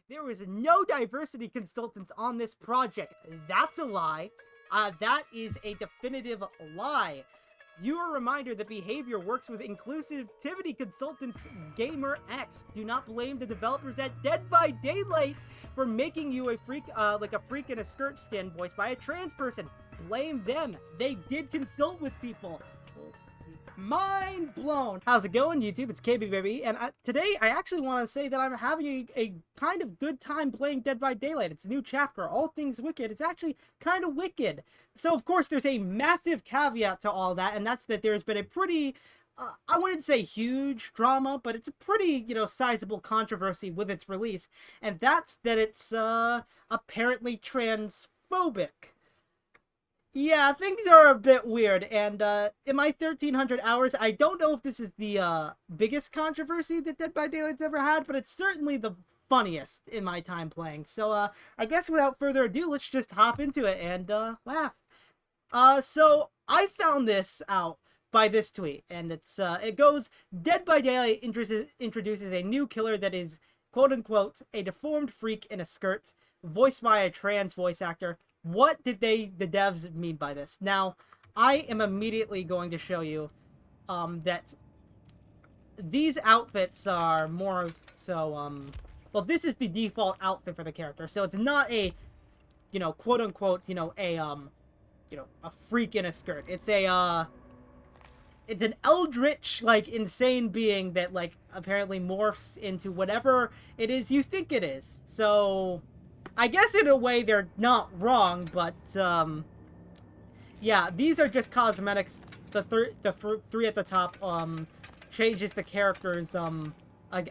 There was no diversity consultants on this project. That's a lie. That is a definitive lie. Viewer reminder that behavior works with inclusivity consultants Gamer X. Do not blame the developers at Dead by Daylight for making you a freak, like a freak in a skirt skin voiced by a trans person. Blame them. They did consult with people. Mind blown. How's it going, YouTube? It's KB Baby, and today I actually want to say that I'm having a kind of good time playing Dead by Daylight. It's a new chapter, All Things Wicked. It's actually kind of wicked. So, of course, there's a massive caveat to all that, and that's that there's been a pretty, I wouldn't say huge drama, but it's a pretty, sizable controversy with its release, and that's that it's, apparently transphobic. Yeah, things are a bit weird, and in my 1,300 hours, I don't know if this is the biggest controversy that Dead by Daylight's ever had, but it's certainly the funniest in my time playing. So, I guess without further ado, let's just hop into it and laugh. So I found this out by this tweet, and it goes, Dead by Daylight introduces a new killer that is, quote-unquote, a deformed freak in a skirt, voiced by a trans voice actor. What did the devs mean by this? Now, I am immediately going to show you that these outfits are more so, well, this is the default outfit for the character, so it's not a, quote-unquote, a freak in a skirt. It's it's an eldritch, insane being that, apparently morphs into whatever it is you think it is. So I guess in a way they're not wrong, but, yeah, these are just cosmetics. The three at the top, changes the character's,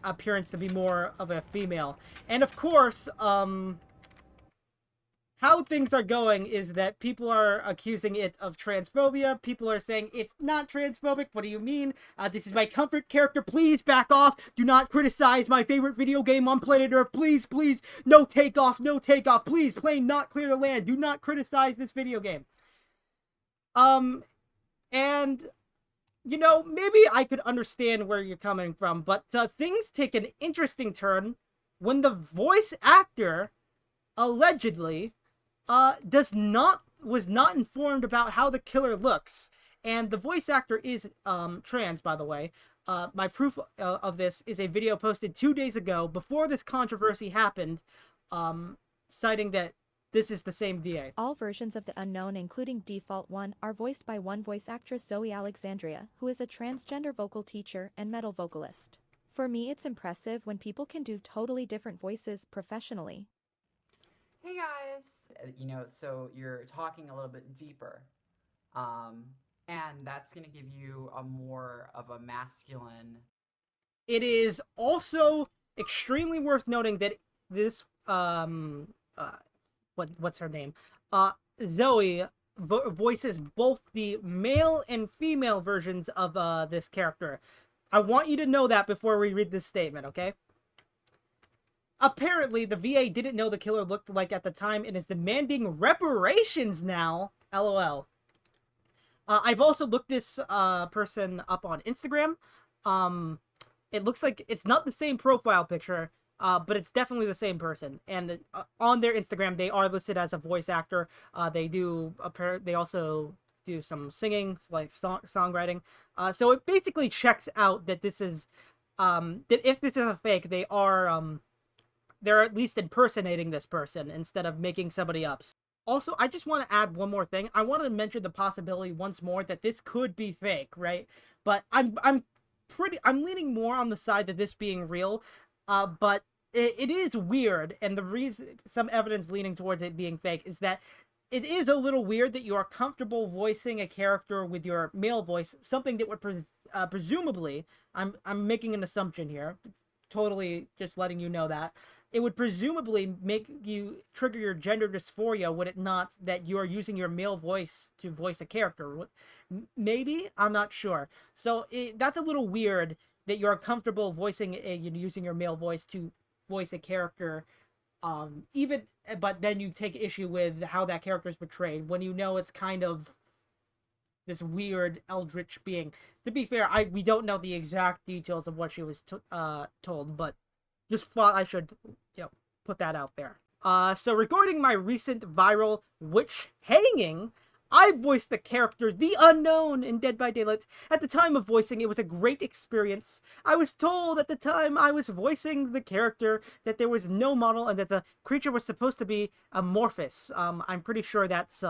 appearance to be more of a female. And of course, how things are going is that people are accusing it of transphobia. People are saying it's not transphobic. What do you mean? This is my comfort character. Please back off. Do not criticize my favorite video game on planet Earth. Please, please. No takeoff. No takeoff. Please, plane not clear the land. Do not criticize this video game. And, maybe I could understand where you're coming from, but things take an interesting turn when the voice actor, allegedly, was not informed about how the killer looks. And the voice actor is, trans, by the way. My proof of this is a video posted 2 days ago, before this controversy happened, citing that this is the same VA. All versions of The Unknown, including Default 1, are voiced by one voice actress, Zoe Alexandria, who is a transgender vocal teacher and metal vocalist. For me, it's impressive when people can do totally different voices professionally. Hey guys! So you're talking a little bit deeper. And that's going to give you a more of a masculine... It is also extremely worth noting that this, what's her name? Zoe voices both the male and female versions of, this character. I want you to know that before we read this statement, okay? Apparently, the VA didn't know the killer looked like at the time and is demanding reparations now. LOL. I've also looked this person up on Instagram. It looks like it's not the same profile picture, but it's definitely the same person. And on their Instagram, they are listed as a voice actor. They also do some singing, like songwriting. So it basically checks out that this is, that if this is a fake, they're at least impersonating this person instead of making somebody up. Also, I just want to add one more thing. I want to mention the possibility once more that this could be fake, right? But I'm leaning more on the side that this being real. But it is weird, and the reason, some evidence leaning towards it being fake, is that it is a little weird that you are comfortable voicing a character with your male voice, something that would presumably, I'm making an assumption here, totally just letting you know that, it would presumably make you trigger your gender dysphoria, would it not, that you are using your male voice to voice a character? Maybe? I'm not sure. So that's a little weird that you're comfortable voicing, using your male voice to voice a character, but then you take issue with how that character is portrayed, when you know it's kind of this weird eldritch being. To be fair, we don't know the exact details of what she was told, but just thought I should, put that out there. So regarding my recent viral witch hanging, I voiced the character The Unknown in Dead by Daylight. At the time of voicing, it was a great experience. I was told at the time I was voicing the character that there was no model and that the creature was supposed to be amorphous. I'm pretty sure that's,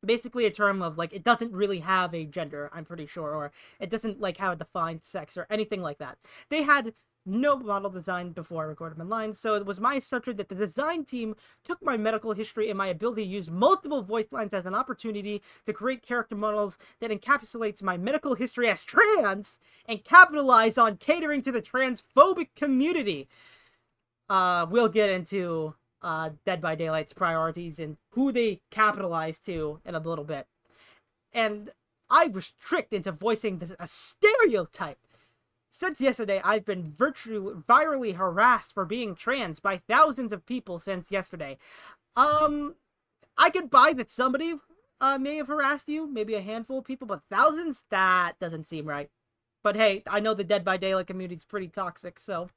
basically a term of, like, it doesn't really have a gender, I'm pretty sure, or it doesn't, like, have a defined sex or anything like that. They had no model design before I recorded my lines, so it was my assumption that the design team took my medical history and my ability to use multiple voice lines as an opportunity to create character models that encapsulates my medical history as trans and capitalize on catering to the transphobic community. We'll get into Dead by Daylight's priorities and who they capitalize to in a little bit. And I was tricked into voicing a stereotype. Since yesterday, I've been virally harassed for being trans by thousands of people since yesterday. I could buy that somebody may have harassed you, maybe a handful of people, but thousands? That doesn't seem right. But hey, I know the Dead by Daylight community is pretty toxic, so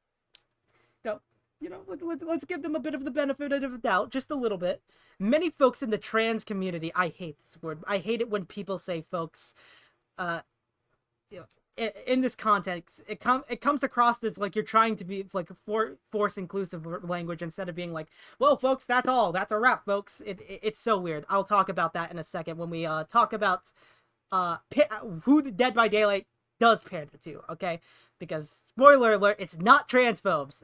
let's give them a bit of the benefit of the doubt, just a little bit. Many folks in the trans community, I hate this word. I hate it when people say folks. In this context, it comes across as like you're trying to be like force inclusive language instead of being like, well, folks, that's all. That's a wrap, folks. It's so weird. I'll talk about that in a second when we talk about who the Dead by Daylight does pander to, okay? Because spoiler alert, it's not transphobes.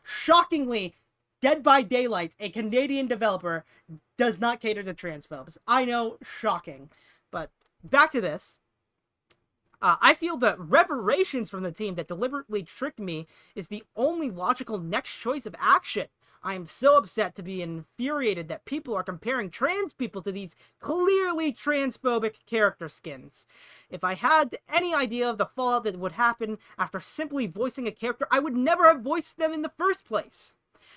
Shockingly, Dead by Daylight, a Canadian developer, does not cater to transphobes. I know, shocking. But back to this. I feel that reparations from the team that deliberately tricked me is the only logical next choice of action. I am so upset to be infuriated that people are comparing trans people to these clearly transphobic character skins. If I had any idea of the fallout that would happen after simply voicing a character, I would never have voiced them in the first place.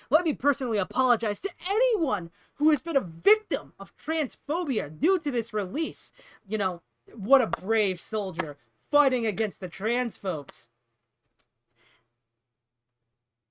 Let me personally apologize to anyone who has been a victim of transphobia due to this release. You know, what a brave soldier fighting against the transphobes.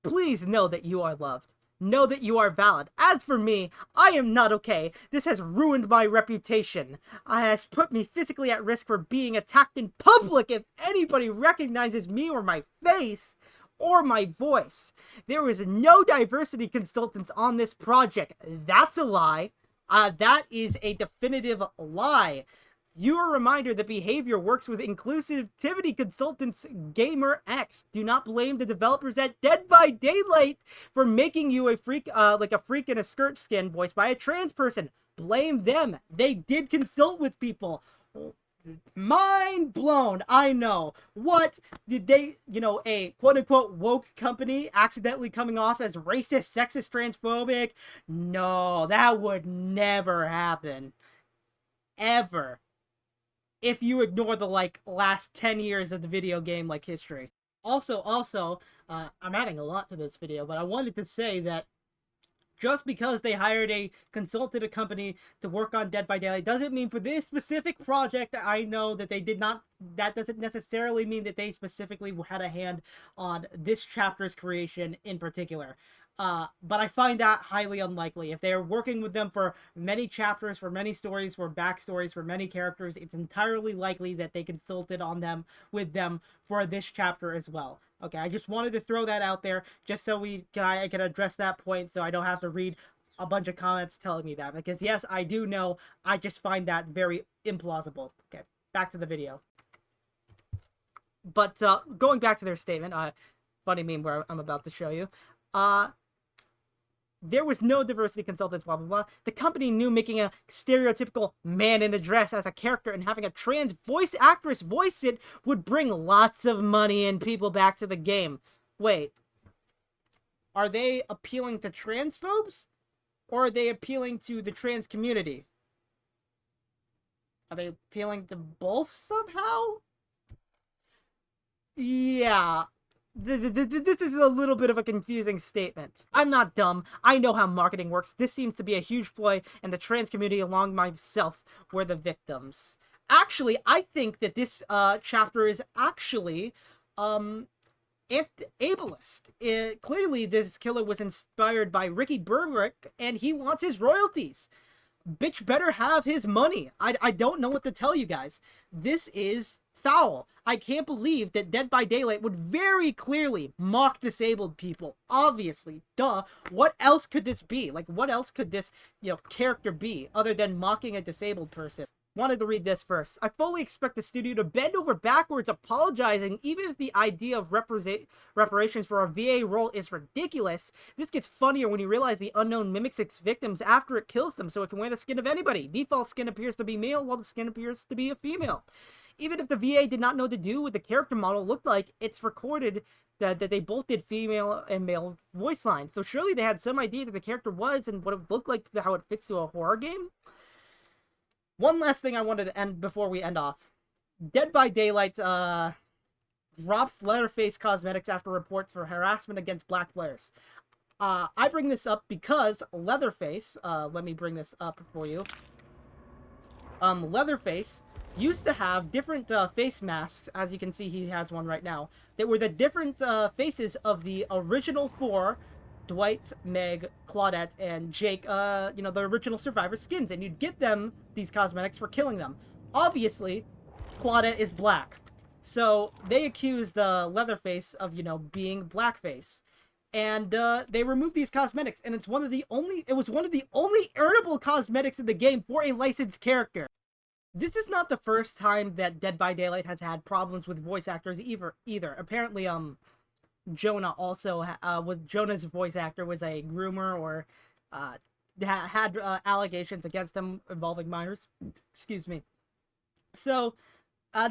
Please know that you are loved. Know that you are valid. As for me, I am not okay. This has ruined my reputation. It has put me physically at risk for being attacked in public if anybody recognizes me or my face or my voice. There is no diversity consultants on this project. That's a lie. That is a definitive lie. Your reminder that behavior works with inclusivity consultants Gamer X. Do not blame the developers at Dead by Daylight for making you a freak, like a freak in a skirt skin voiced by a trans person. Blame them. They did consult with people. Mind blown. I know. What did they, a quote-unquote woke company accidentally coming off as racist, sexist, transphobic? No, that would never happen. Ever. If you ignore the, last 10 years of the video game, history. Also, I'm adding a lot to this video, but I wanted to say that just because they hired a consultative company to work on Dead by Daylight doesn't mean for this specific project, I know that they did not, that doesn't necessarily mean that they specifically had a hand on this chapter's creation in particular. But I find that highly unlikely. If they're working with them for many chapters, for many stories, for backstories, for many characters, it's entirely likely that they consulted on them, with them, for this chapter as well. Okay, I just wanted to throw that out there, just so I can address that point, so I don't have to read a bunch of comments telling me that. Because yes, I do know, I just find that very implausible. Okay, back to the video. But, going back to their statement, funny meme where I'm about to show you, there was no diversity consultants, blah, blah, blah. The company knew making a stereotypical man in a dress as a character and having a trans voice actress voice it would bring lots of money and people back to the game. Wait. Are they appealing to transphobes? Or are they appealing to the trans community? Are they appealing to both somehow? Yeah. This is a little bit of a confusing statement. I'm not dumb. I know how marketing works. This seems to be a huge ploy, and the trans community along myself were the victims. Actually, I think that this chapter is actually ableist. Clearly, this killer was inspired by Ricky Berwick, and he wants his royalties. Bitch better have his money. I don't know what to tell you guys. This is foul. I can't believe that Dead by Daylight would very clearly mock disabled people. Obviously, duh. What else could this be? Like, what else could this, character be other than mocking a disabled person? Wanted to read this first. I fully expect the studio to bend over backwards apologizing, even if the idea of reparations for a VA role is ridiculous. This gets funnier when you realize the unknown mimics its victims after it kills them, so it can wear the skin of anybody. Default skin appears to be male, while the skin appears to be a female. Even if the VA did not know what to do with the character model looked like, it's recorded that they both did female and male voice lines. So surely they had some idea that the character was and what it would look like, how it fits to a horror game. One last thing I wanted to end before we end off. Dead by Daylight drops Leatherface cosmetics after reports for harassment against black players. I bring this up because Leatherface, let me bring this up for you. Leatherface used to have different face masks, as you can see he has one right now, that were the different faces of the original four: Dwight, Meg, Claudette, and Jake, the original Survivor skins, and you'd get them, these cosmetics, for killing them. Obviously, Claudette is black. So, they accused Leatherface of, being blackface. And, they removed these cosmetics, and it was one of the only earnable cosmetics in the game for a licensed character. This is not the first time that Dead by Daylight has had problems with voice actors either. Apparently, Jonah also Jonah's voice actor was a groomer or had allegations against him involving minors. Excuse me. So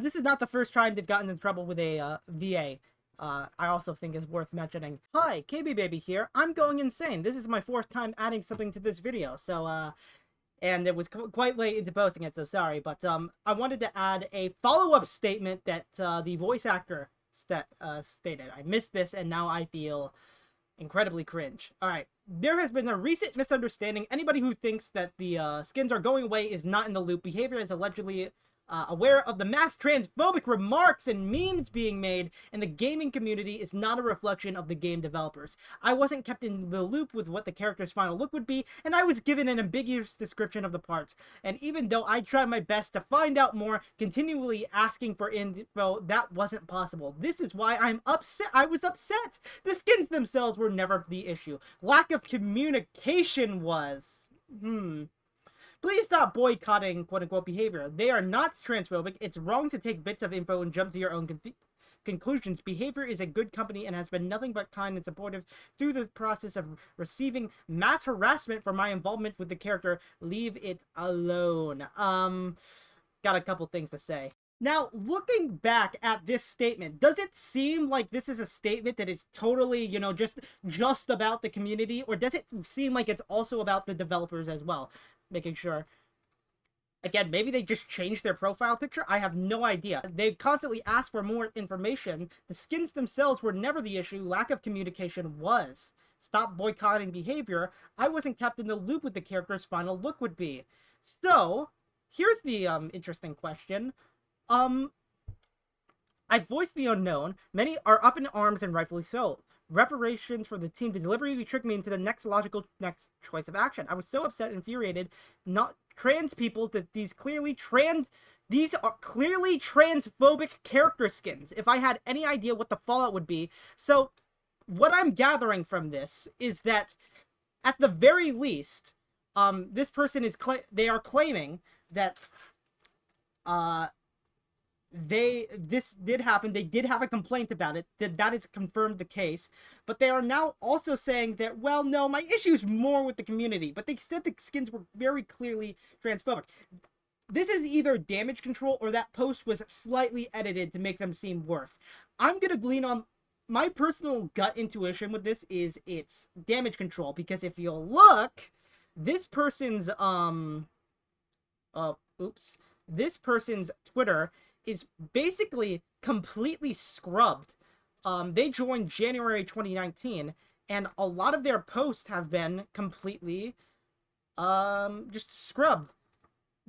this is not the first time they've gotten in trouble with a VA. I also think is worth mentioning. Hi, KB Baby here. I'm going insane. This is my 4th time adding something to this video. So and it was quite late into posting it, so sorry. But I wanted to add a follow-up statement that the voice actor stated. I missed this, and now I feel incredibly cringe. Alright, there has been a recent misunderstanding. Anybody who thinks that the skins are going away is not in the loop. Behavior is allegedly aware of the mass transphobic remarks and memes being made, and the gaming community is not a reflection of the game developers. I wasn't kept in the loop with what the character's final look would be, and I was given an ambiguous description of the parts. And even though I tried my best to find out more, continually asking for info, that wasn't possible. This is why I'm upset. I was upset. The skins themselves were never the issue. Lack of communication was. Please stop boycotting quote-unquote behavior. They are not transphobic. It's wrong to take bits of info and jump to your own conclusions. Behavior is a good company and has been nothing but kind and supportive through the process of receiving mass harassment for my involvement with the character. Leave it alone. Got a couple things to say. Now, looking back at this statement, does it seem like this is a statement that is totally, just about the community? Or does it seem like it's also about the developers as well? Making sure. Again, maybe they just changed their profile picture. I have no idea. They constantly asked for more information. The skins themselves were never the issue. Lack of communication was. Stop boycotting behavior. I wasn't kept in the loop with the character's final look would be. So, here's the interesting question. I voiced the unknown. Many are up in arms, and rightfully so. Reparations for the team to deliberately trick me into the next choice of action. I was so upset and infuriated. Not trans people that these are clearly transphobic character skins. If I had any idea what the fallout would be. So, what I'm gathering from this is that, at the very least, this person is they are claiming that this did happen. They did have a complaint about it. That is confirmed the case. But they are now also saying that, well, no, my issue's more with the community. But they said the skins were very clearly transphobic. This is either damage control or that post was slightly edited to make them seem worse. I'm gonna glean on my personal gut intuition with this is it's damage control, because if you look, this person's this person's Twitter is basically completely scrubbed. They joined January 2019, and a lot of their posts have been completely just scrubbed.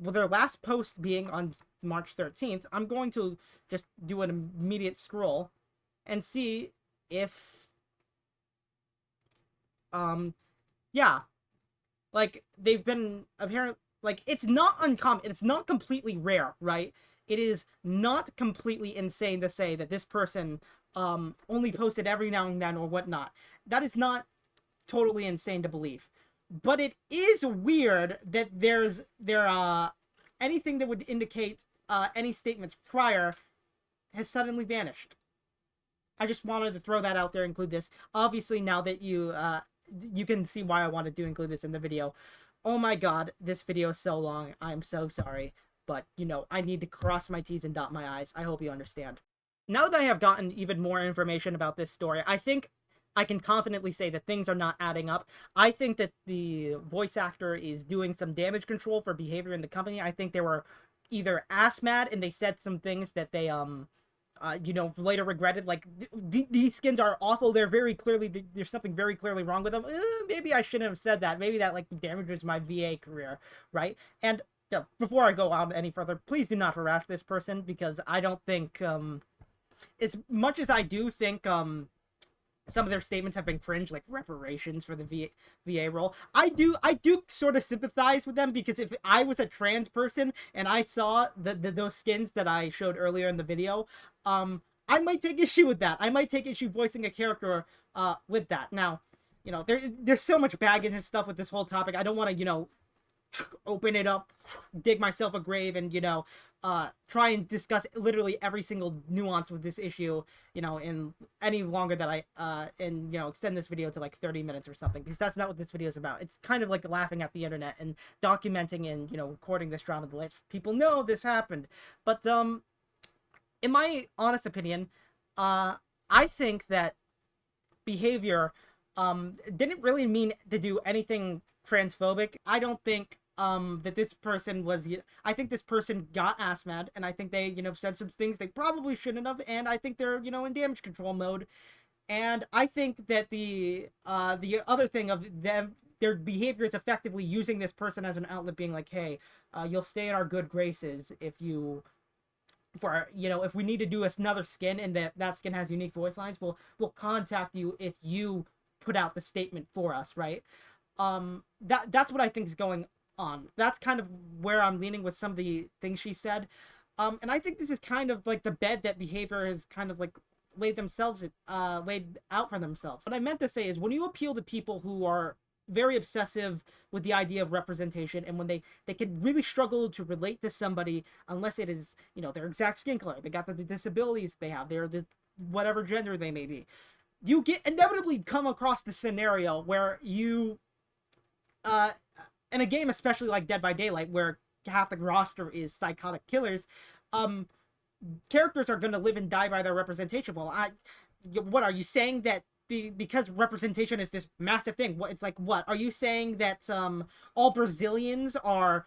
With their last post being on March 13th, I'm going to just do an immediate scroll and see if, yeah, like, they've been apparent, like, it's not uncommon, it's not completely rare, right? It is not completely insane to say that this person, only posted every now and then or whatnot. That is not totally insane to believe. But it is weird that anything that would indicate, any statements prior has suddenly vanished. I just wanted to throw that out there, include this. Obviously, now that you can see why I wanted to include this in the video. Oh my god, this video is so long. I'm so sorry. But, I need to cross my T's and dot my I's. I hope you understand. Now that I have gotten even more information about this story, I think I can confidently say that things are not adding up. I think that the voice actor is doing some damage control for behavior in the company. I think they were either ass mad and they said some things that they, later regretted. Like, these skins are awful. They're very clearly, there's something very clearly wrong with them. Maybe I shouldn't have said that. Maybe that, like, damages my VA career, right? And, before I go on any further, please do not harass this person, because I don't think, as much as I do think, some of their statements have been cringe, like reparations for the VA role. I do sort of sympathize with them, because if I was a trans person and I saw those skins that I showed earlier in the video, I might take issue with that. I might take issue voicing a character with that. Now, there's so much baggage and stuff with this whole topic. I don't want to, open it up, dig myself a grave, and, try and discuss literally every single nuance with this issue, in any longer that extend this video to like 30 minutes or something, because that's not what this video is about. It's kind of like laughing at the internet and documenting and, recording this drama to let people know this happened. But, in my honest opinion, I think that behavior, didn't really mean to do anything transphobic. I don't think that this person was, I think this person got ass mad, and I think they, said some things they probably shouldn't have, and I think they're, in damage control mode. And I think that the other thing of them, their behavior is effectively using this person as an outlet, being like, hey, you'll stay in our good graces if you, if we need to do another skin and that skin has unique voice lines, we'll contact you if you put out the statement for us, right? That's what I think is going on. That's kind of where I'm leaning with some of the things she said. And I think this is kind of like the bed that behavior has kind of like laid out for themselves. What I meant to say is, when you appeal to people who are very obsessive with the idea of representation, and when they can really struggle to relate to somebody unless it is, their exact skin color, they got the disabilities they have, they're the whatever gender they may be, you inevitably come across the scenario where you, in a game especially like Dead by Daylight, where half the roster is psychotic killers, characters are going to live and die by their representation. Well, what are you saying, that because representation is this massive thing? It's like, what are you saying, that all Brazilians are,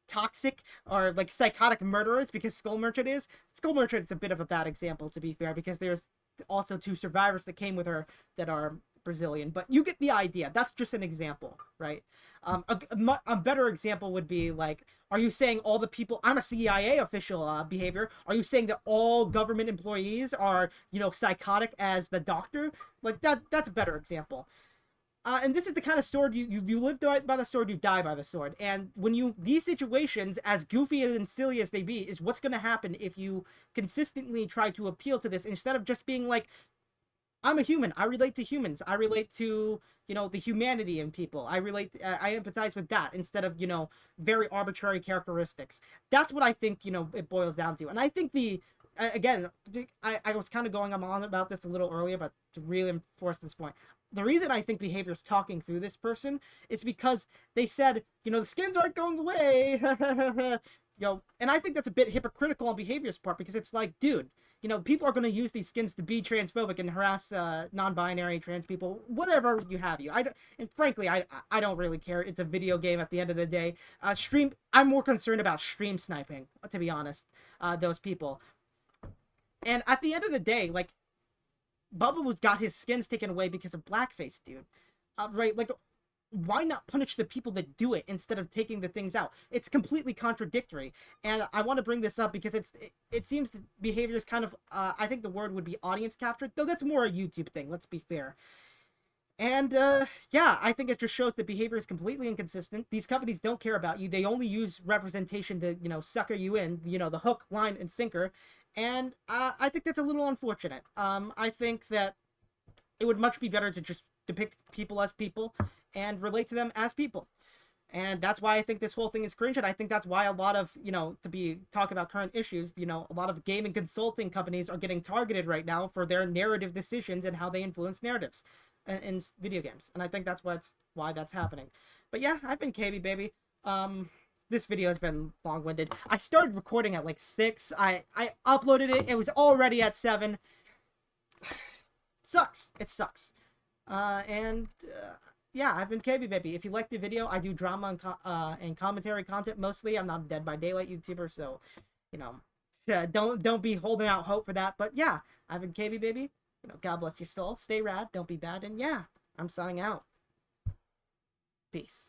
toxic or like psychotic murderers because Skull Merchant is? Skull Merchant's a bit of a bad example, to be fair, because there's also 2 survivors that came with her that are Brazilian, but you get the idea. That's just an example, right? A better example would be like, are you saying all the people, I'm a CIA official behavior, are you saying that all government employees are, psychotic as the doctor? Like, that's a better example. And this is the kind of sword you live by the sword, you die by the sword. And when these situations, as goofy and silly as they be, is what's going to happen if you consistently try to appeal to this, instead of just being like, I'm a human, I relate to humans, I relate to, the humanity in people, I empathize with that, instead of, very arbitrary characteristics. That's what I think, it boils down to. And I think again, I was kind of going on about this a little earlier, but to really enforce this point, the reason I think behavior's talking through this person is because they said, the skins aren't going away, and I think that's a bit hypocritical on behavior's part, because it's like, dude, people are going to use these skins to be transphobic and harass non-binary trans people, whatever and frankly, I don't really care. It's a video game at the end of the day. I'm more concerned about stream sniping, to be honest, those people. And at the end of the day, like, Bubba got his skins taken away because of blackface, dude. Right? Like, why not punish the people that do it instead of taking the things out? It's completely contradictory. And I want to bring this up because it seems that behavior is kind of, I think the word would be audience captured, though that's more a YouTube thing, let's be fair. And, yeah, I think it just shows that behavior is completely inconsistent. These companies don't care about you. They only use representation to, you know, sucker you in, you know, the hook, line, and sinker. And, I think that's a little unfortunate. I think that it would much be better to just depict people as people and relate to them as people. And that's why I think this whole thing is cringe, and I think that's why a lot of, you know, talk about current issues, you know, a lot of gaming consulting companies are getting targeted right now for their narrative decisions and how they influence narratives in video games. And I think that's why that's happening. But yeah, I've been KB, baby. This video has been long-winded. I started recording at like 6. I uploaded it. It was already at 7. Sucks. It sucks. Yeah, I've been KB, baby. If you like the video, I do drama and commentary content mostly. I'm not a Dead by Daylight YouTuber, so, you know, don't be holding out hope for that. But yeah, I've been KB, baby. You know, God bless your soul. Stay rad. Don't be bad. And yeah, I'm signing out. Peace.